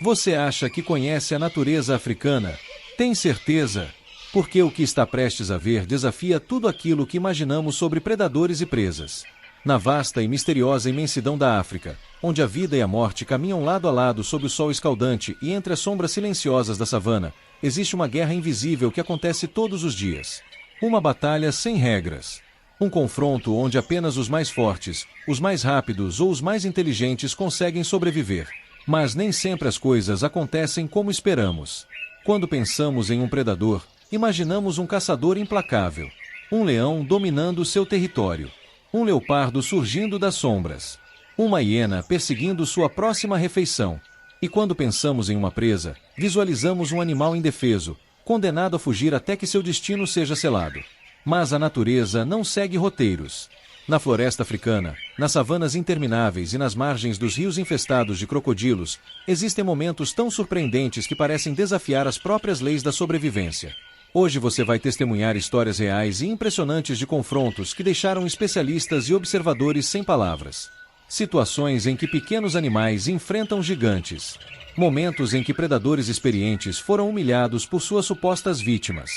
Você acha que conhece a natureza africana? Tem certeza? Porque o que está prestes a ver desafia tudo aquilo que imaginamos sobre predadores e presas. Na vasta e misteriosa imensidão da África, onde a vida e a morte caminham lado a lado sob o sol escaldante e entre as sombras silenciosas da savana, existe uma guerra invisível que acontece todos os dias. Uma batalha sem regras. Um confronto onde apenas os mais fortes, os mais rápidos ou os mais inteligentes conseguem sobreviver. Mas nem sempre as coisas acontecem como esperamos. Quando pensamos em um predador, imaginamos um caçador implacável. Um leão dominando seu território. Um leopardo surgindo das sombras. Uma hiena perseguindo sua próxima refeição. E quando pensamos em uma presa, visualizamos um animal indefeso, condenado a fugir até que seu destino seja selado. Mas a natureza não segue roteiros. Na floresta africana, nas savanas intermináveis e nas margens dos rios infestados de crocodilos, existem momentos tão surpreendentes que parecem desafiar as próprias leis da sobrevivência. Hoje você vai testemunhar histórias reais e impressionantes de confrontos que deixaram especialistas e observadores sem palavras. Situações em que pequenos animais enfrentam gigantes. Momentos em que predadores experientes foram humilhados por suas supostas vítimas.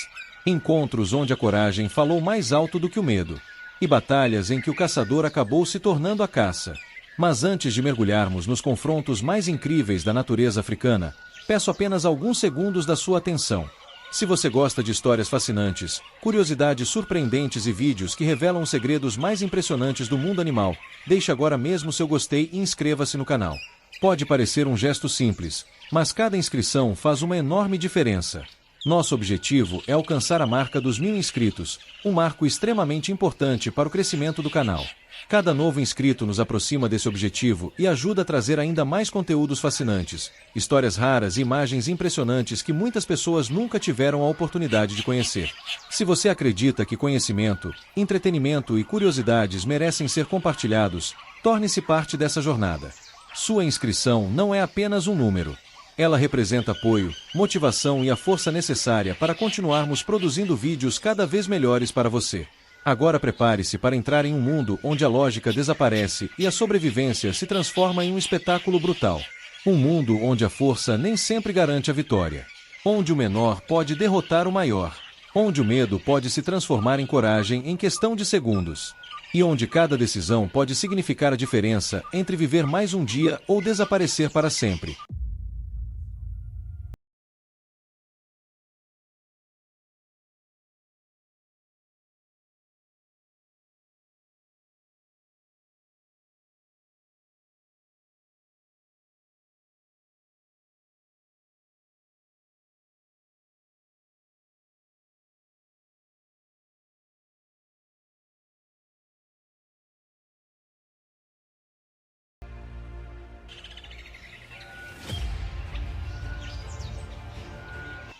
Encontros onde a coragem falou mais alto do que o medo. E batalhas em que o caçador acabou se tornando a caça. Mas antes de mergulharmos nos confrontos mais incríveis da natureza africana, peço apenas alguns segundos da sua atenção. Se você gosta de histórias fascinantes, curiosidades surpreendentes e vídeos que revelam os segredos mais impressionantes do mundo animal, deixe agora mesmo seu gostei e inscreva-se no canal. Pode parecer um gesto simples, mas cada inscrição faz uma enorme diferença. Nosso objetivo é alcançar a marca dos 1000 inscritos, um marco extremamente importante para o crescimento do canal. Cada novo inscrito nos aproxima desse objetivo e ajuda a trazer ainda mais conteúdos fascinantes, histórias raras e imagens impressionantes que muitas pessoas nunca tiveram a oportunidade de conhecer. Se você acredita que conhecimento, entretenimento e curiosidades merecem ser compartilhados, torne-se parte dessa jornada. Sua inscrição não é apenas um número. Ela representa apoio, motivação e a força necessária para continuarmos produzindo vídeos cada vez melhores para você. Agora prepare-se para entrar em um mundo onde a lógica desaparece e a sobrevivência se transforma em um espetáculo brutal. Um mundo onde a força nem sempre garante a vitória. Onde o menor pode derrotar o maior. Onde o medo pode se transformar em coragem em questão de segundos. E onde cada decisão pode significar a diferença entre viver mais um dia ou desaparecer para sempre.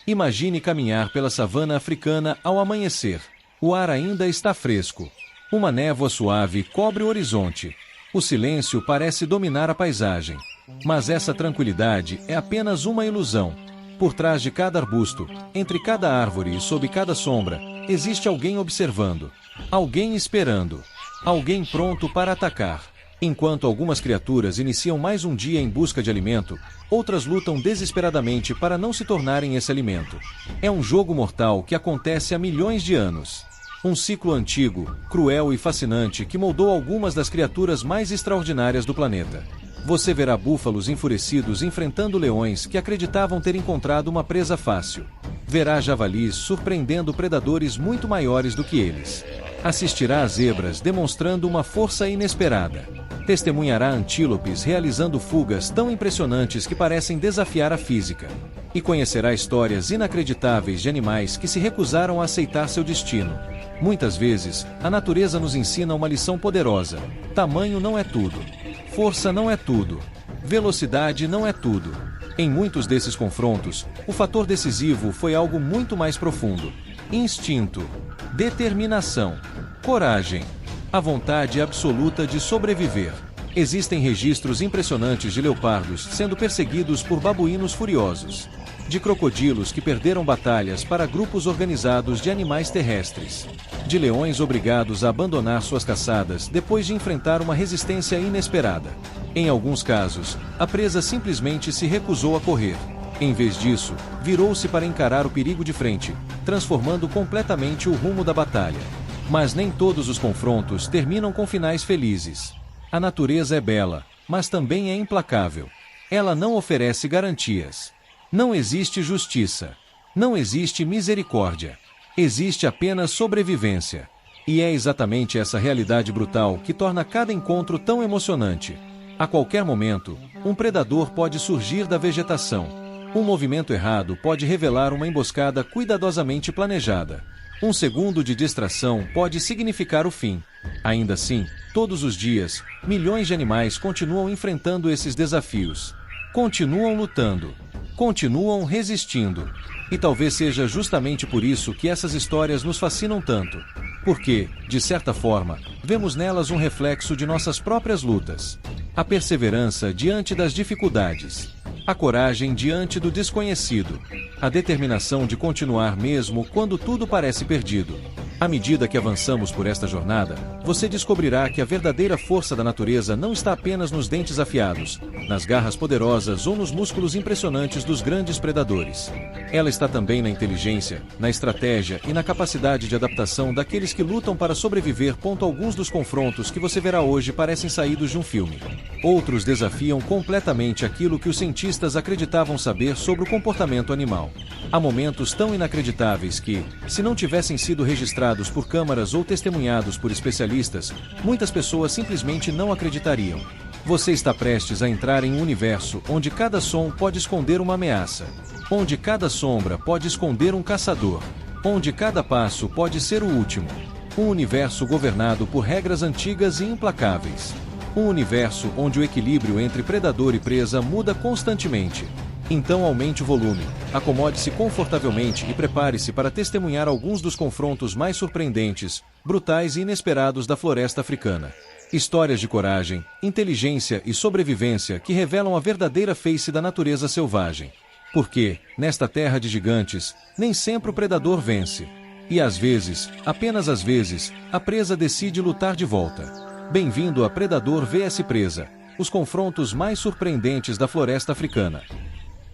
Imagine caminhar pela savana africana ao amanhecer. O ar ainda está fresco. Uma névoa suave cobre o horizonte. O silêncio parece dominar a paisagem. Mas essa tranquilidade é apenas uma ilusão. Por trás de cada arbusto, entre cada árvore e sob cada sombra, existe alguém observando. Alguém esperando. Alguém pronto para atacar. Enquanto algumas criaturas iniciam mais um dia em busca de alimento, outras lutam desesperadamente para não se tornarem esse alimento. É um jogo mortal que acontece há milhões de anos. Um ciclo antigo, cruel e fascinante que moldou algumas das criaturas mais extraordinárias do planeta. Você verá búfalos enfurecidos enfrentando leões que acreditavam ter encontrado uma presa fácil. Verá javalis surpreendendo predadores muito maiores do que eles. Assistirá a zebras demonstrando uma força inesperada. Testemunhará antílopes realizando fugas tão impressionantes que parecem desafiar a física. E conhecerá histórias inacreditáveis de animais que se recusaram a aceitar seu destino. Muitas vezes, a natureza nos ensina uma lição poderosa. Tamanho não é tudo. Força não é tudo. Velocidade não é tudo. Em muitos desses confrontos, o fator decisivo foi algo muito mais profundo. Instinto, determinação, coragem, a vontade absoluta de sobreviver. Existem registros impressionantes de leopardos sendo perseguidos por babuínos furiosos, de crocodilos que perderam batalhas para grupos organizados de animais terrestres, de leões obrigados a abandonar suas caçadas depois de enfrentar uma resistência inesperada. Em alguns casos, a presa simplesmente se recusou a correr. Em vez disso, virou-se para encarar o perigo de frente, transformando completamente o rumo da batalha. Mas nem todos os confrontos terminam com finais felizes. A natureza é bela, mas também é implacável. Ela não oferece garantias. Não existe justiça. Não existe misericórdia. Existe apenas sobrevivência. E é exatamente essa realidade brutal que torna cada encontro tão emocionante. A qualquer momento, um predador pode surgir da vegetação. Um movimento errado pode revelar uma emboscada cuidadosamente planejada. Um segundo de distração pode significar o fim. Ainda assim, todos os dias, milhões de animais continuam enfrentando esses desafios. Continuam lutando. Continuam resistindo. E talvez seja justamente por isso que essas histórias nos fascinam tanto. Porque, de certa forma, vemos nelas um reflexo de nossas próprias lutas. A perseverança diante das dificuldades. A coragem diante do desconhecido. A determinação de continuar mesmo quando tudo parece perdido. À medida que avançamos por esta jornada, você descobrirá que a verdadeira força da natureza não está apenas nos dentes afiados, nas garras poderosas ou nos músculos impressionantes dos grandes predadores. Ela está também na inteligência, na estratégia e na capacidade de adaptação daqueles que lutam para sobreviver. Alguns dos confrontos que você verá hoje parecem saídos de um filme. Outros desafiam completamente aquilo que os cientistas acreditavam saber sobre o comportamento animal. Há momentos tão inacreditáveis que, se não tivessem sido registrados por câmaras ou testemunhados por especialistas, muitas pessoas simplesmente não acreditariam. Você está prestes a entrar em um universo onde cada som pode esconder uma ameaça, onde cada sombra pode esconder um caçador, onde cada passo pode ser o último. Um universo governado por regras antigas e implacáveis. Um universo onde o equilíbrio entre predador e presa muda constantemente. Então aumente o volume, acomode-se confortavelmente e prepare-se para testemunhar alguns dos confrontos mais surpreendentes, brutais e inesperados da floresta africana. Histórias de coragem, inteligência e sobrevivência que revelam a verdadeira face da natureza selvagem. Porque, nesta terra de gigantes, nem sempre o predador vence. E às vezes, apenas às vezes, a presa decide lutar de volta. Bem-vindo a Predador vs Presa, os confrontos mais surpreendentes da floresta africana.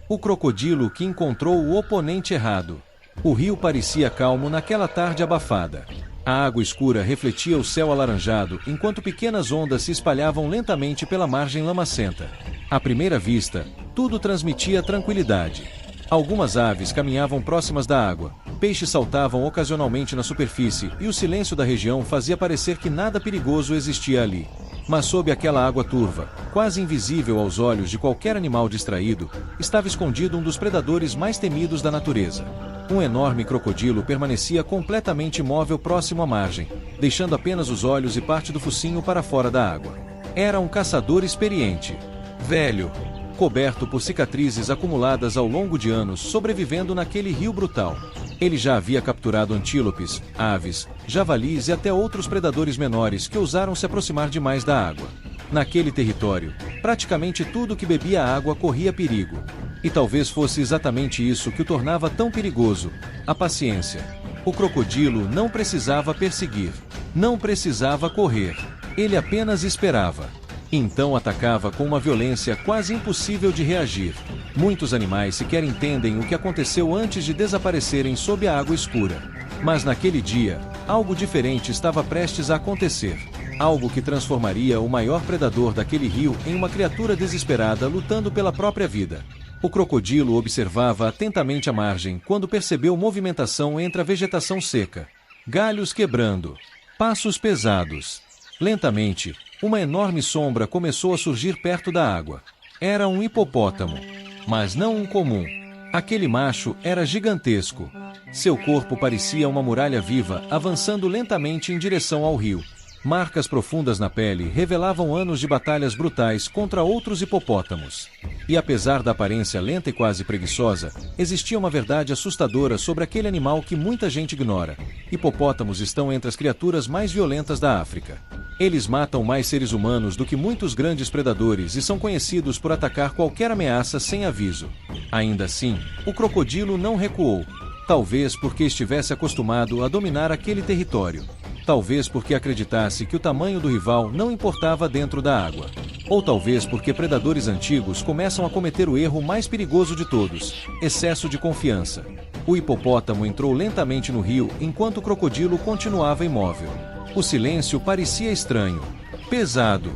O crocodilo que encontrou o oponente errado. O rio parecia calmo naquela tarde abafada. A água escura refletia o céu alaranjado enquanto pequenas ondas se espalhavam lentamente pela margem lamacenta. À primeira vista, tudo transmitia tranquilidade. Algumas aves caminhavam próximas da água, peixes saltavam ocasionalmente na superfície e o silêncio da região fazia parecer que nada perigoso existia ali. Mas sob aquela água turva, quase invisível aos olhos de qualquer animal distraído, estava escondido um dos predadores mais temidos da natureza. Um enorme crocodilo permanecia completamente imóvel próximo à margem, deixando apenas os olhos e parte do focinho para fora da água. Era um caçador experiente. Velho, coberto por cicatrizes acumuladas ao longo de anos, sobrevivendo naquele rio brutal. Ele já havia capturado antílopes, aves, javalis e até outros predadores menores que ousaram se aproximar demais da água. Naquele território, praticamente tudo que bebia água corria perigo. E talvez fosse exatamente isso que o tornava tão perigoso: a paciência. O crocodilo não precisava perseguir, não precisava correr. Ele apenas esperava. Então atacava com uma violência quase impossível de reagir. Muitos animais sequer entendem o que aconteceu antes de desaparecerem sob a água escura. Mas naquele dia, algo diferente estava prestes a acontecer. Algo que transformaria o maior predador daquele rio em uma criatura desesperada lutando pela própria vida. O crocodilo observava atentamente a margem quando percebeu movimentação entre a vegetação seca. Galhos quebrando. Passos pesados. Lentamente, uma enorme sombra começou a surgir perto da água. Era um hipopótamo. Mas não um comum. Aquele macho era gigantesco. Seu corpo parecia uma muralha viva, avançando lentamente em direção ao rio. Marcas profundas na pele revelavam anos de batalhas brutais contra outros hipopótamos. E apesar da aparência lenta e quase preguiçosa, existia uma verdade assustadora sobre aquele animal que muita gente ignora. Hipopótamos estão entre as criaturas mais violentas da África. Eles matam mais seres humanos do que muitos grandes predadores e são conhecidos por atacar qualquer ameaça sem aviso. Ainda assim, o crocodilo não recuou. Talvez porque estivesse acostumado a dominar aquele território. Talvez porque acreditasse que o tamanho do rival não importava dentro da água. Ou talvez porque predadores antigos começam a cometer o erro mais perigoso de todos: excesso de confiança. O hipopótamo entrou lentamente no rio enquanto o crocodilo continuava imóvel. O silêncio parecia estranho, pesado,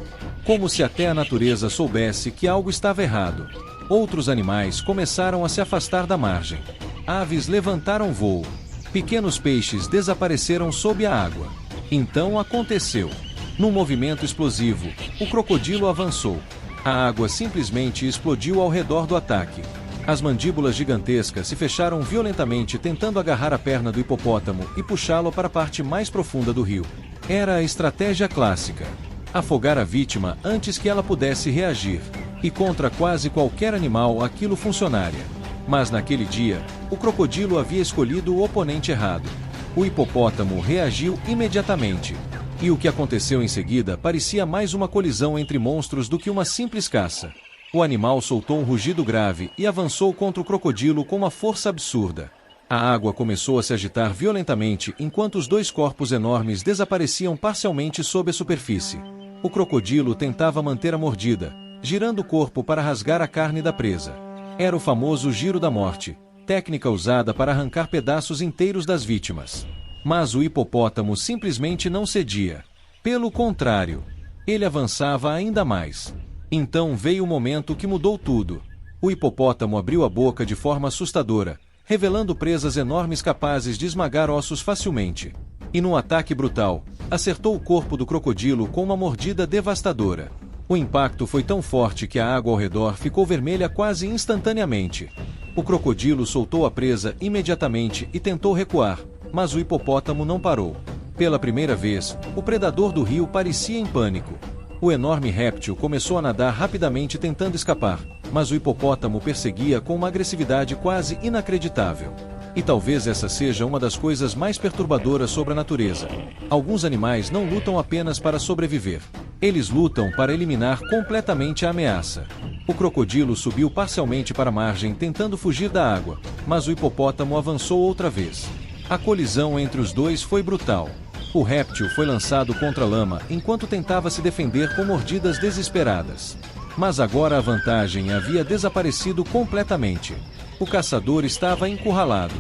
como se até a natureza soubesse que algo estava errado. Outros animais começaram a se afastar da margem. Aves levantaram voo. Pequenos peixes desapareceram sob a água. Então aconteceu. Num movimento explosivo, o crocodilo avançou. A água simplesmente explodiu ao redor do ataque. As mandíbulas gigantescas se fecharam violentamente tentando agarrar a perna do hipopótamo e puxá-lo para a parte mais profunda do rio. Era a estratégia clássica: afogar a vítima antes que ela pudesse reagir. E contra quase qualquer animal aquilo funcionaria. Mas naquele dia, o crocodilo havia escolhido o oponente errado. O hipopótamo reagiu imediatamente. E o que aconteceu em seguida parecia mais uma colisão entre monstros do que uma simples caça. O animal soltou um rugido grave e avançou contra o crocodilo com uma força absurda. A água começou a se agitar violentamente enquanto os dois corpos enormes desapareciam parcialmente sob a superfície. O crocodilo tentava manter a mordida, girando o corpo para rasgar a carne da presa. Era o famoso giro da morte, técnica usada para arrancar pedaços inteiros das vítimas. Mas o hipopótamo simplesmente não cedia. Pelo contrário, ele avançava ainda mais. Então veio o momento que mudou tudo. O hipopótamo abriu a boca de forma assustadora, revelando presas enormes capazes de esmagar ossos facilmente. E num ataque brutal, acertou o corpo do crocodilo com uma mordida devastadora. O impacto foi tão forte que a água ao redor ficou vermelha quase instantaneamente. O crocodilo soltou a presa imediatamente e tentou recuar, mas o hipopótamo não parou. Pela primeira vez, o predador do rio parecia em pânico. O enorme réptil começou a nadar rapidamente tentando escapar, mas o hipopótamo perseguia com uma agressividade quase inacreditável. E talvez essa seja uma das coisas mais perturbadoras sobre a natureza. Alguns animais não lutam apenas para sobreviver. Eles lutam para eliminar completamente a ameaça. O crocodilo subiu parcialmente para a margem tentando fugir da água, mas o hipopótamo avançou outra vez. A colisão entre os dois foi brutal. O réptil foi lançado contra a lama enquanto tentava se defender com mordidas desesperadas. Mas agora a vantagem havia desaparecido completamente. O caçador estava encurralado.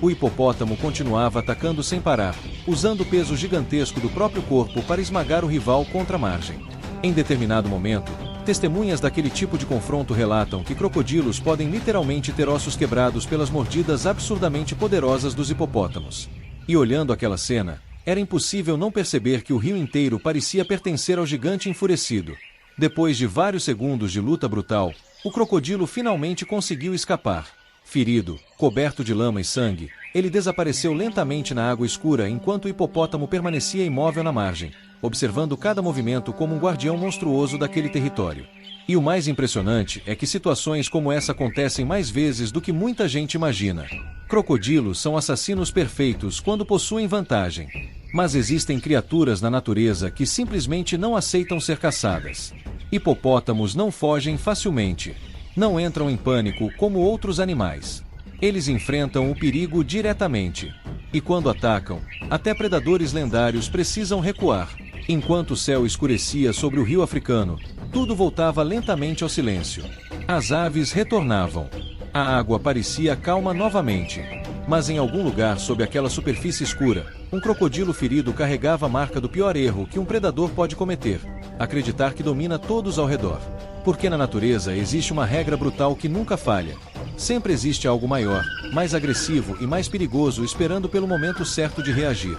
O hipopótamo continuava atacando sem parar, usando o peso gigantesco do próprio corpo para esmagar o rival contra a margem. Em determinado momento, testemunhas daquele tipo de confronto relatam que crocodilos podem literalmente ter ossos quebrados pelas mordidas absurdamente poderosas dos hipopótamos. E olhando aquela cena, era impossível não perceber que o rio inteiro parecia pertencer ao gigante enfurecido. Depois de vários segundos de luta brutal, o crocodilo finalmente conseguiu escapar. Ferido, coberto de lama e sangue, ele desapareceu lentamente na água escura enquanto o hipopótamo permanecia imóvel na margem, observando cada movimento como um guardião monstruoso daquele território. E o mais impressionante é que situações como essa acontecem mais vezes do que muita gente imagina. Crocodilos são assassinos perfeitos quando possuem vantagem. Mas existem criaturas na natureza que simplesmente não aceitam ser caçadas. Hipopótamos não fogem facilmente. Não entram em pânico como outros animais. Eles enfrentam o perigo diretamente. E quando atacam, até predadores lendários precisam recuar. Enquanto o céu escurecia sobre o rio africano, tudo voltava lentamente ao silêncio. As aves retornavam. A água parecia calma novamente. Mas em algum lugar sob aquela superfície escura, um crocodilo ferido carregava a marca do pior erro que um predador pode cometer: acreditar que domina todos ao redor. Porque na natureza existe uma regra brutal que nunca falha. Sempre existe algo maior, mais agressivo e mais perigoso esperando pelo momento certo de reagir.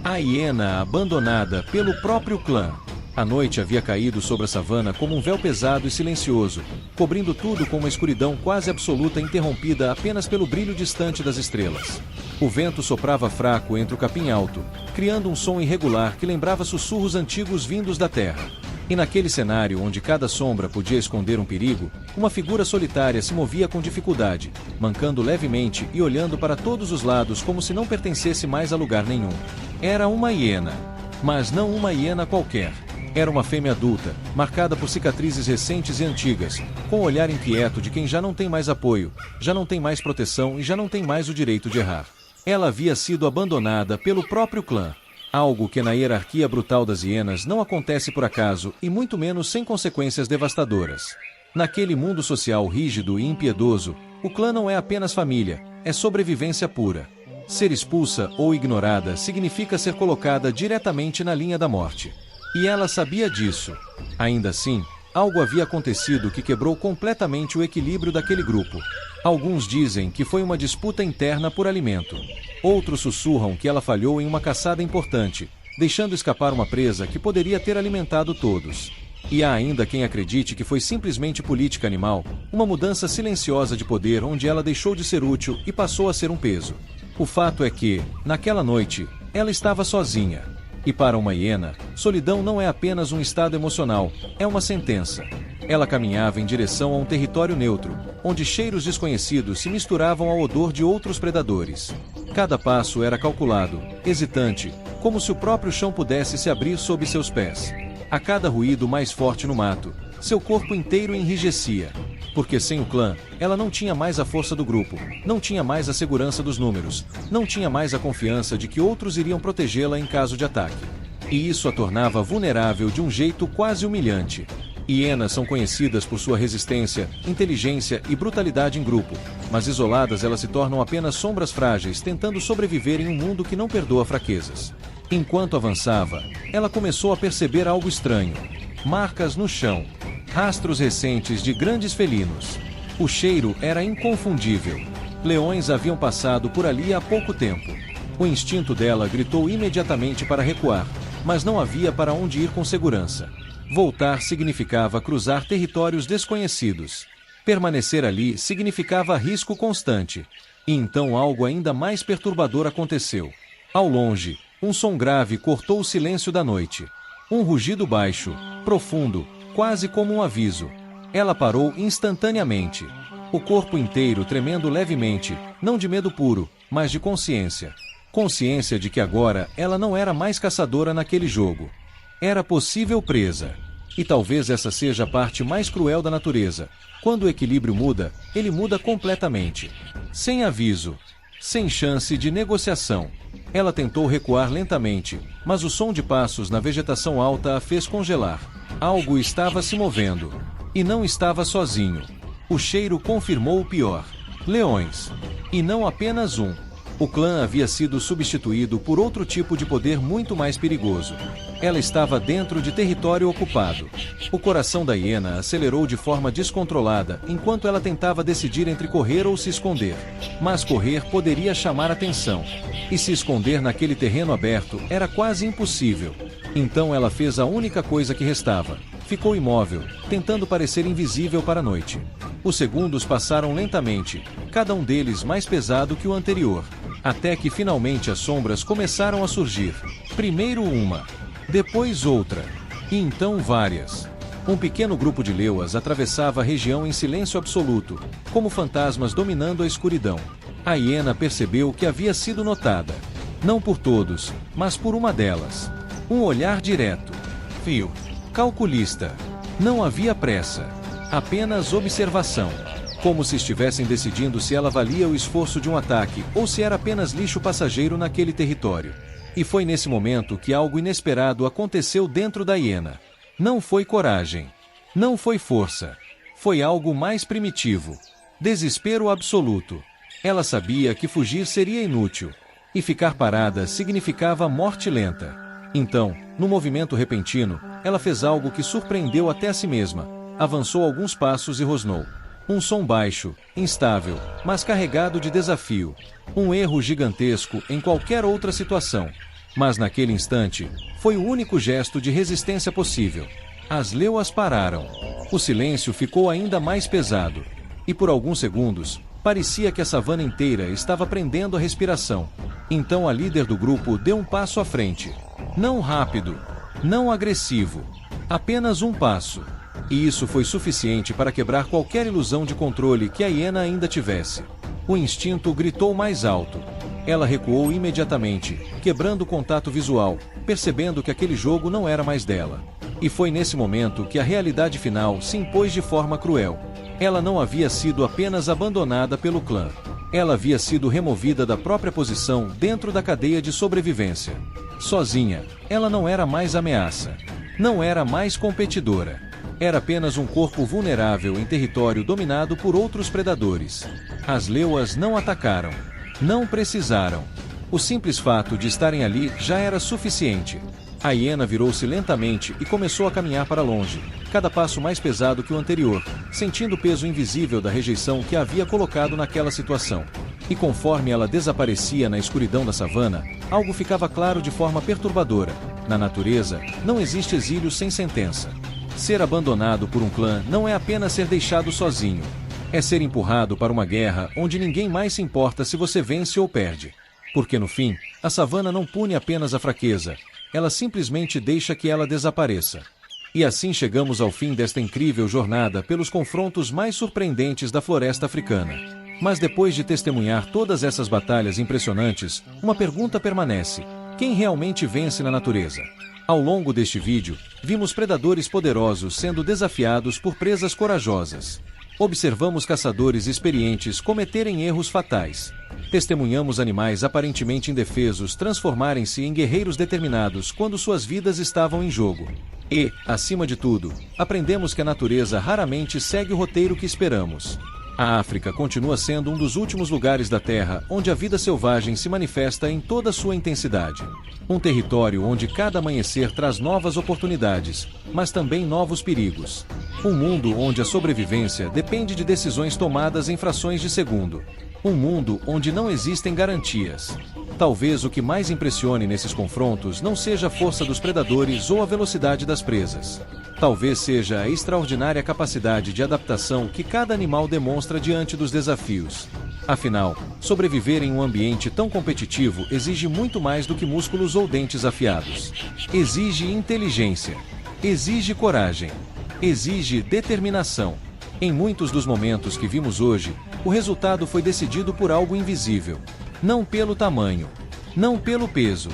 A hiena abandonada pelo próprio clã. A noite havia caído sobre a savana como um véu pesado e silencioso, cobrindo tudo com uma escuridão quase absoluta interrompida apenas pelo brilho distante das estrelas. O vento soprava fraco entre o capim alto, criando um som irregular que lembrava sussurros antigos vindos da terra. E naquele cenário onde cada sombra podia esconder um perigo, uma figura solitária se movia com dificuldade, mancando levemente e olhando para todos os lados como se não pertencesse mais a lugar nenhum. Era uma hiena. Mas não uma hiena qualquer. Era uma fêmea adulta, marcada por cicatrizes recentes e antigas, com o olhar inquieto de quem já não tem mais apoio, já não tem mais proteção e já não tem mais o direito de errar. Ela havia sido abandonada pelo próprio clã. Algo que na hierarquia brutal das hienas não acontece por acaso e muito menos sem consequências devastadoras. Naquele mundo social rígido e impiedoso, o clã não é apenas família, é sobrevivência pura. Ser expulsa ou ignorada significa ser colocada diretamente na linha da morte. E ela sabia disso. Ainda assim, algo havia acontecido que quebrou completamente o equilíbrio daquele grupo. Alguns dizem que foi uma disputa interna por alimento. Outros sussurram que ela falhou em uma caçada importante, deixando escapar uma presa que poderia ter alimentado todos. E há ainda quem acredite que foi simplesmente política animal, uma mudança silenciosa de poder onde ela deixou de ser útil e passou a ser um peso. O fato é que, naquela noite, ela estava sozinha. E para uma hiena, solidão não é apenas um estado emocional, é uma sentença. Ela caminhava em direção a um território neutro, onde cheiros desconhecidos se misturavam ao odor de outros predadores. Cada passo era calculado, hesitante, como se o próprio chão pudesse se abrir sob seus pés. A cada ruído mais forte no mato, seu corpo inteiro enrijecia. Porque sem o clã, ela não tinha mais a força do grupo, não tinha mais a segurança dos números, não tinha mais a confiança de que outros iriam protegê-la em caso de ataque. E isso a tornava vulnerável de um jeito quase humilhante. Hienas são conhecidas por sua resistência, inteligência e brutalidade em grupo, mas isoladas elas se tornam apenas sombras frágeis tentando sobreviver em um mundo que não perdoa fraquezas. Enquanto avançava, ela começou a perceber algo estranho. Marcas no chão. Rastros recentes de grandes felinos. O cheiro era inconfundível. Leões haviam passado por ali há pouco tempo. O instinto dela gritou imediatamente para recuar, mas não havia para onde ir com segurança. Voltar significava cruzar territórios desconhecidos. Permanecer ali significava risco constante. E então algo ainda mais perturbador aconteceu. Ao longe, um som grave cortou o silêncio da noite. Um rugido baixo, profundo, quase como um aviso. Ela parou instantaneamente. O corpo inteiro tremendo levemente, não de medo puro, mas de consciência. Consciência de que agora ela não era mais caçadora naquele jogo. Era possível presa. E talvez essa seja a parte mais cruel da natureza. Quando o equilíbrio muda, ele muda completamente. Sem aviso. Sem chance de negociação. Ela tentou recuar lentamente, mas o som de passos na vegetação alta a fez congelar. Algo estava se movendo. E não estava sozinho. O cheiro confirmou o pior. Leões. E não apenas um. O clã havia sido substituído por outro tipo de poder muito mais perigoso. Ela estava dentro de território ocupado. O coração da hiena acelerou de forma descontrolada enquanto ela tentava decidir entre correr ou se esconder. Mas correr poderia chamar atenção. E se esconder naquele terreno aberto era quase impossível. Então ela fez a única coisa que restava. Ficou imóvel, tentando parecer invisível para a noite. Os segundos passaram lentamente, cada um deles mais pesado que o anterior. Até que finalmente as sombras começaram a surgir. Primeiro uma, depois outra, e então várias. Um pequeno grupo de leoas atravessava a região em silêncio absoluto, como fantasmas dominando a escuridão. A hiena percebeu que havia sido notada. Não por todos, mas por uma delas. Um olhar direto. Frio. Calculista. Não havia pressa. Apenas observação. Como se estivessem decidindo se ela valia o esforço de um ataque ou se era apenas lixo passageiro naquele território. E foi nesse momento que algo inesperado aconteceu dentro da hiena. Não foi coragem. Não foi força. Foi algo mais primitivo. Desespero absoluto. Ela sabia que fugir seria inútil. E ficar parada significava morte lenta. Então, num movimento repentino, ela fez algo que surpreendeu até a si mesma. Avançou alguns passos e rosnou. Um som baixo, instável, mas carregado de desafio. Um erro gigantesco em qualquer outra situação. Mas naquele instante, foi o único gesto de resistência possível. As leoas pararam. O silêncio ficou ainda mais pesado. E por alguns segundos, parecia que a savana inteira estava prendendo a respiração. Então a líder do grupo deu um passo à frente. Não rápido, não agressivo. Apenas um passo. E isso foi suficiente para quebrar qualquer ilusão de controle que a hiena ainda tivesse. O instinto gritou mais alto. Ela recuou imediatamente, quebrando o contato visual, percebendo que aquele jogo não era mais dela. E foi nesse momento que a realidade final se impôs de forma cruel. Ela não havia sido apenas abandonada pelo clã. Ela havia sido removida da própria posição dentro da cadeia de sobrevivência. Sozinha, ela não era mais ameaça. Não era mais competidora. Era apenas um corpo vulnerável em território dominado por outros predadores. As leoas não atacaram. Não precisaram. O simples fato de estarem ali já era suficiente. A hiena virou-se lentamente e começou a caminhar para longe, cada passo mais pesado que o anterior, sentindo o peso invisível da rejeição que a havia colocado naquela situação. E conforme ela desaparecia na escuridão da savana, algo ficava claro de forma perturbadora. Na natureza, não existe exílio sem sentença. Ser abandonado por um clã não é apenas ser deixado sozinho. É ser empurrado para uma guerra onde ninguém mais se importa se você vence ou perde. Porque no fim, a savana não pune apenas a fraqueza, ela simplesmente deixa que ela desapareça. E assim chegamos ao fim desta incrível jornada pelos confrontos mais surpreendentes da floresta africana. Mas depois de testemunhar todas essas batalhas impressionantes, uma pergunta permanece: quem realmente vence na natureza? Ao longo deste vídeo, vimos predadores poderosos sendo desafiados por presas corajosas. Observamos caçadores experientes cometerem erros fatais. Testemunhamos animais aparentemente indefesos transformarem-se em guerreiros determinados quando suas vidas estavam em jogo. E, acima de tudo, aprendemos que a natureza raramente segue o roteiro que esperamos. A África continua sendo um dos últimos lugares da Terra onde a vida selvagem se manifesta em toda sua intensidade. Um território onde cada amanhecer traz novas oportunidades, mas também novos perigos. Um mundo onde a sobrevivência depende de decisões tomadas em frações de segundo. Um mundo onde não existem garantias. Talvez o que mais impressione nesses confrontos não seja a força dos predadores ou a velocidade das presas. Talvez seja a extraordinária capacidade de adaptação que cada animal demonstra diante dos desafios. Afinal, sobreviver em um ambiente tão competitivo exige muito mais do que músculos ou dentes afiados. Exige inteligência. Exige coragem. Exige determinação. Em muitos dos momentos que vimos hoje, o resultado foi decidido por algo invisível. Não pelo tamanho, não pelo peso,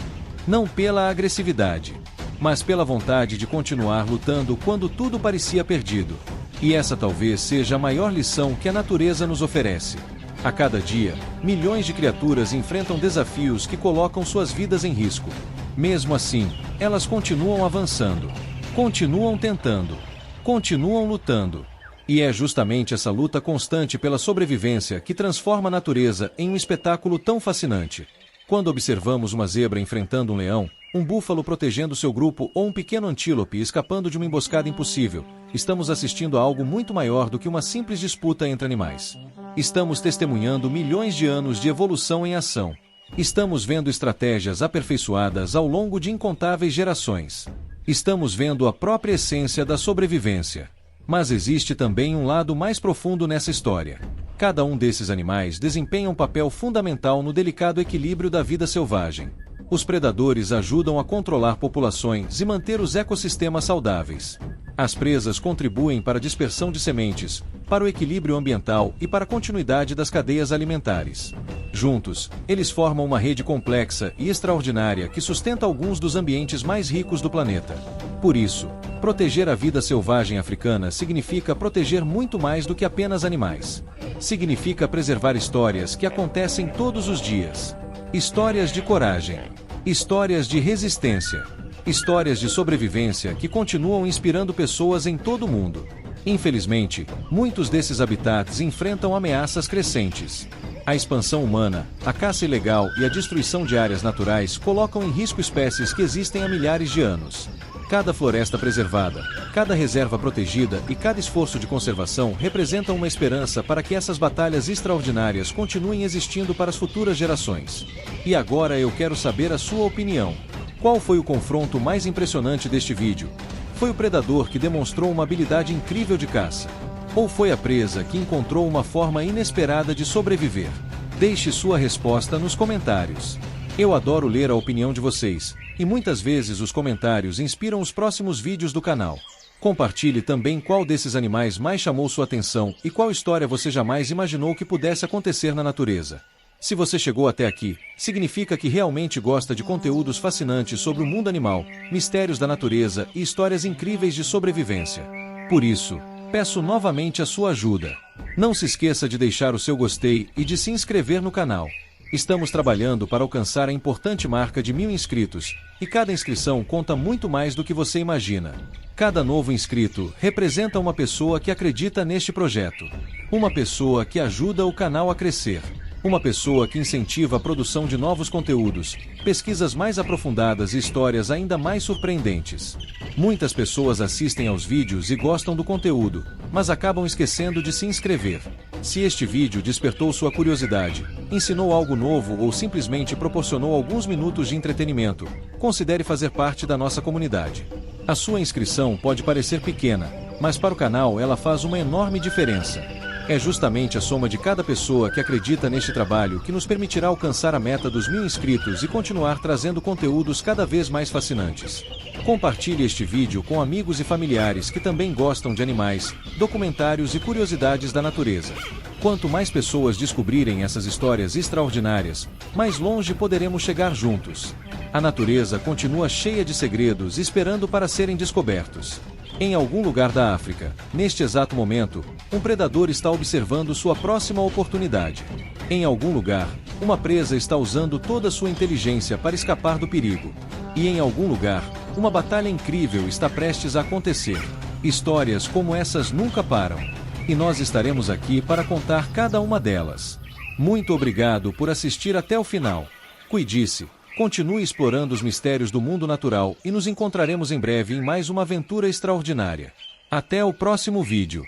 não pela agressividade, mas pela vontade de continuar lutando quando tudo parecia perdido. E essa talvez seja a maior lição que a natureza nos oferece. A cada dia, milhões de criaturas enfrentam desafios que colocam suas vidas em risco. Mesmo assim, elas continuam avançando, continuam tentando, continuam lutando. E é justamente essa luta constante pela sobrevivência que transforma a natureza em um espetáculo tão fascinante. Quando observamos uma zebra enfrentando um leão, um búfalo protegendo seu grupo ou um pequeno antílope escapando de uma emboscada impossível, estamos assistindo a algo muito maior do que uma simples disputa entre animais. Estamos testemunhando milhões de anos de evolução em ação. Estamos vendo estratégias aperfeiçoadas ao longo de incontáveis gerações. Estamos vendo a própria essência da sobrevivência. Mas existe também um lado mais profundo nessa história. Cada um desses animais desempenha um papel fundamental no delicado equilíbrio da vida selvagem. Os predadores ajudam a controlar populações e manter os ecossistemas saudáveis. As presas contribuem para a dispersão de sementes, para o equilíbrio ambiental e para a continuidade das cadeias alimentares. Juntos, eles formam uma rede complexa e extraordinária que sustenta alguns dos ambientes mais ricos do planeta. Por isso, proteger a vida selvagem africana significa proteger muito mais do que apenas animais. Significa preservar histórias que acontecem todos os dias. Histórias de coragem. Histórias de resistência. Histórias de sobrevivência que continuam inspirando pessoas em todo o mundo. Infelizmente, muitos desses habitats enfrentam ameaças crescentes. A expansão humana, a caça ilegal e a destruição de áreas naturais colocam em risco espécies que existem há milhares de anos. Cada floresta preservada, cada reserva protegida e cada esforço de conservação representam uma esperança para que essas batalhas extraordinárias continuem existindo para as futuras gerações. E agora eu quero saber a sua opinião. Qual foi o confronto mais impressionante deste vídeo? Foi o predador que demonstrou uma habilidade incrível de caça? Ou foi a presa que encontrou uma forma inesperada de sobreviver? Deixe sua resposta nos comentários. Eu adoro ler a opinião de vocês, e muitas vezes os comentários inspiram os próximos vídeos do canal. Compartilhe também qual desses animais mais chamou sua atenção e qual história você jamais imaginou que pudesse acontecer na natureza. Se você chegou até aqui, significa que realmente gosta de conteúdos fascinantes sobre o mundo animal, mistérios da natureza e histórias incríveis de sobrevivência. Por isso, peço novamente a sua ajuda. Não se esqueça de deixar o seu gostei e de se inscrever no canal. Estamos trabalhando para alcançar a importante marca de 1000 inscritos, e cada inscrição conta muito mais do que você imagina. Cada novo inscrito representa uma pessoa que acredita neste projeto. Uma pessoa que ajuda o canal a crescer. Uma pessoa que incentiva a produção de novos conteúdos, pesquisas mais aprofundadas e histórias ainda mais surpreendentes. Muitas pessoas assistem aos vídeos e gostam do conteúdo, mas acabam esquecendo de se inscrever. Se este vídeo despertou sua curiosidade, ensinou algo novo ou simplesmente proporcionou alguns minutos de entretenimento, considere fazer parte da nossa comunidade. A sua inscrição pode parecer pequena, mas para o canal ela faz uma enorme diferença. É justamente a soma de cada pessoa que acredita neste trabalho que nos permitirá alcançar a meta dos 1000 inscritos e continuar trazendo conteúdos cada vez mais fascinantes. Compartilhe este vídeo com amigos e familiares que também gostam de animais, documentários e curiosidades da natureza. Quanto mais pessoas descobrirem essas histórias extraordinárias, mais longe poderemos chegar juntos. A natureza continua cheia de segredos esperando para serem descobertos. Em algum lugar da África, neste exato momento, um predador está observando sua próxima oportunidade. Em algum lugar, uma presa está usando toda sua inteligência para escapar do perigo. E em algum lugar, uma batalha incrível está prestes a acontecer. Histórias como essas nunca param. E nós estaremos aqui para contar cada uma delas. Muito obrigado por assistir até o final. Cuide-se. Continue explorando os mistérios do mundo natural e nos encontraremos em breve em mais uma aventura extraordinária. Até o próximo vídeo.